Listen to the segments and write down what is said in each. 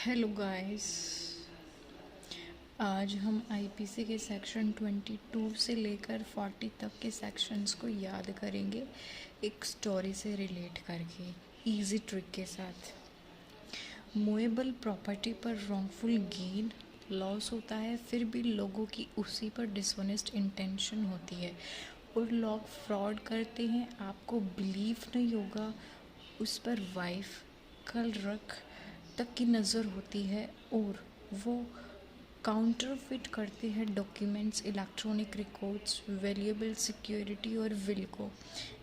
Hello guys. आज हम IPC के सेक्शन 22 से लेकर 40 तक के सेक्शंस को याद करेंगे, एक स्टोरी से रिलेट करके इजी ट्रिक के साथ। मूवेबल प्रॉपर्टी पर रॉन्गफुल गेन लॉस होता है, फिर भी लोगों की उसी पर डिसऑनेस्ट इंटेंशन होती है और लोग फ्रॉड करते हैं। आपको बिलीव नहीं होगा, उस पर वाइफ कल रख तक की नज़र होती है और वो काउंटरफिट करते हैं documents, electronic records, valuable security और विल को।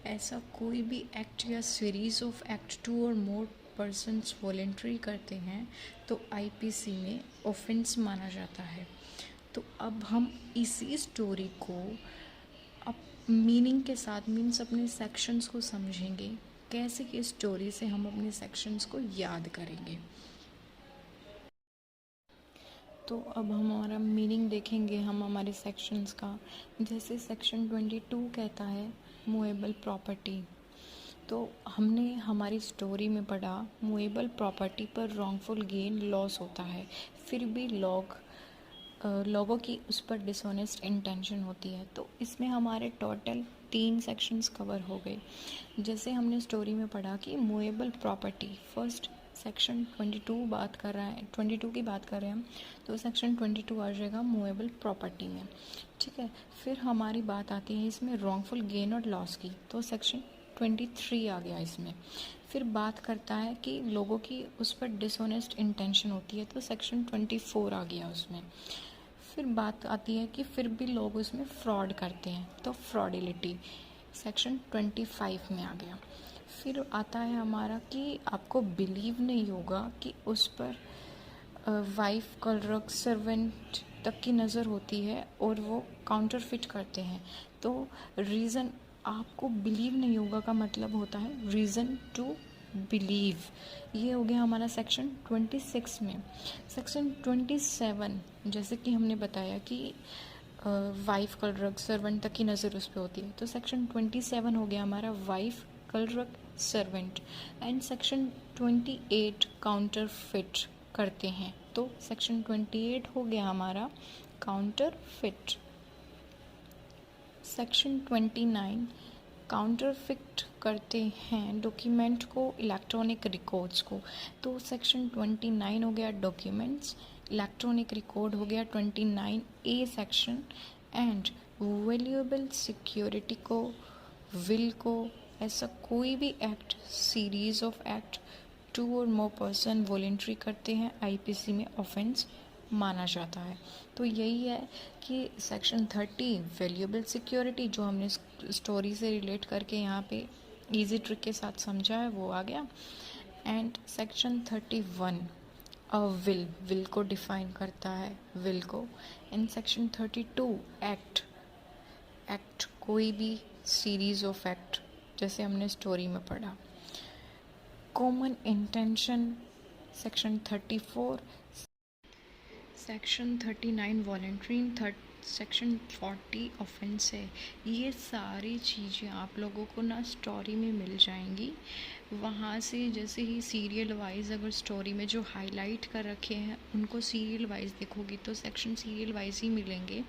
ऐसा कोई भी एक्ट या सीरीज ऑफ एक्ट 2 और मोर पर्सन्स वॉलेंट्री करते हैं तो आईपीसी में ऑफेंस माना जाता है। तो अब हम इसी स्टोरी को अब मीनिंग के साथ मीन्स अपने सेक्शंस को समझेंगे, कैसे कि स्टोरी से हम अपने सेक्शंस को याद करेंगे। तो अब हम हमारा मीनिंग देखेंगे हम हमारे सेक्शंस का। जैसे सेक्शन 22 कहता है मूवेबल प्रॉपर्टी, तो हमने हमारी स्टोरी में पढ़ा मूवेबल प्रॉपर्टी पर रॉन्गफुल गेन लॉस होता है, फिर भी लोगों की उस पर डिसऑनेस्ट इंटेंशन होती है। तो इसमें हमारे टोटल 3 सेक्शंस कवर हो गए। जैसे हमने स्टोरी में पढ़ा कि मूवेबल प्रॉपर्टी फर्स्ट सेक्शन 22 बात कर रहा है, 22 की बात कर रहे हैं हम, तो सेक्शन 22 आ जाएगा मूवेबल प्रॉपर्टी में। ठीक है, फिर हमारी बात आती है इसमें रॉन्गफुल गेन और लॉस की, तो सेक्शन 23 आ गया इसमें। फिर बात करता है कि लोगों की उस पर डिसऑनेस्ट इंटेंशन होती है, तो सेक्शन 24 आ गया उसमें। फिर बात आती है कि फिर भी लोग उसमें फ्रॉड करते हैं, तो फ्रॉडिलिटी सेक्शन 25 में आ गया। फिर आता है हमारा कि आपको बिलीव नहीं होगा कि उस पर वाइफ क्लर्क सर्वेंट तक की नज़र होती है और वो काउंटरफिट करते हैं। तो रीज़न आपको बिलीव नहीं होगा का मतलब होता है रीज़न टू बिलीव। ये हो गया हमारा सेक्शन 26 में। सेक्शन 27 जैसे कि हमने बताया कि वाइफ क्लर्क सर्वेंट तक की नज़र उस पर होती है, तो सेक्शन 27 हो गया हमारा wife clerk servant. And section 28 counter fit करते हैं, तो सेक्शन 28 हो गया हमारा counter fit. Section 29 counter fit करते हैं डॉक्यूमेंट को, इलेक्ट्रॉनिक रिकॉर्ड्स को, तो सेक्शन 29 हो गया डॉक्यूमेंट्स, इलेक्ट्रॉनिक रिकॉर्ड हो गया 29A section, and valuable security को, विल को, ऐसा कोई भी एक्ट, सीरीज ऑफ एक्ट 2 और मोर पर्सन वॉलेंट्री करते हैं आईपीसी में ऑफेंस माना जाता है। तो यही है कि सेक्शन 30 वैल्यूएबल सिक्योरिटी जो हमने स्टोरी से रिलेट करके यहाँ पे इजी ट्रिक के साथ समझा है वो आ गया। एंड सेक्शन 31 विल को डिफाइन करता है, विल को। एंड सेक्शन 32 एक्ट कोई भी सीरीज ऑफ एक्ट जैसे हमने स्टोरी में पढ़ा। Common intention section 34, section 39 volunteering, section 40 offence है। ये सारी चीज़ें आप लोगों को ना स्टोरी में मिल जाएंगी। वहाँ से जैसे ही सीरियल वाइज अगर स्टोरी में जो हाईलाइट कर रखे हैं उनको सीरियल वाइज देखोगी तो सेक्शन सीरियल वाइज ही मिलेंगे।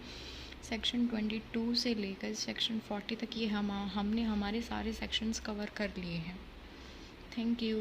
सेक्शन 22 से लेकर सेक्शन 40 तक ये हमने हमारे सारे सेक्शंस कवर कर लिए हैं। Thank you.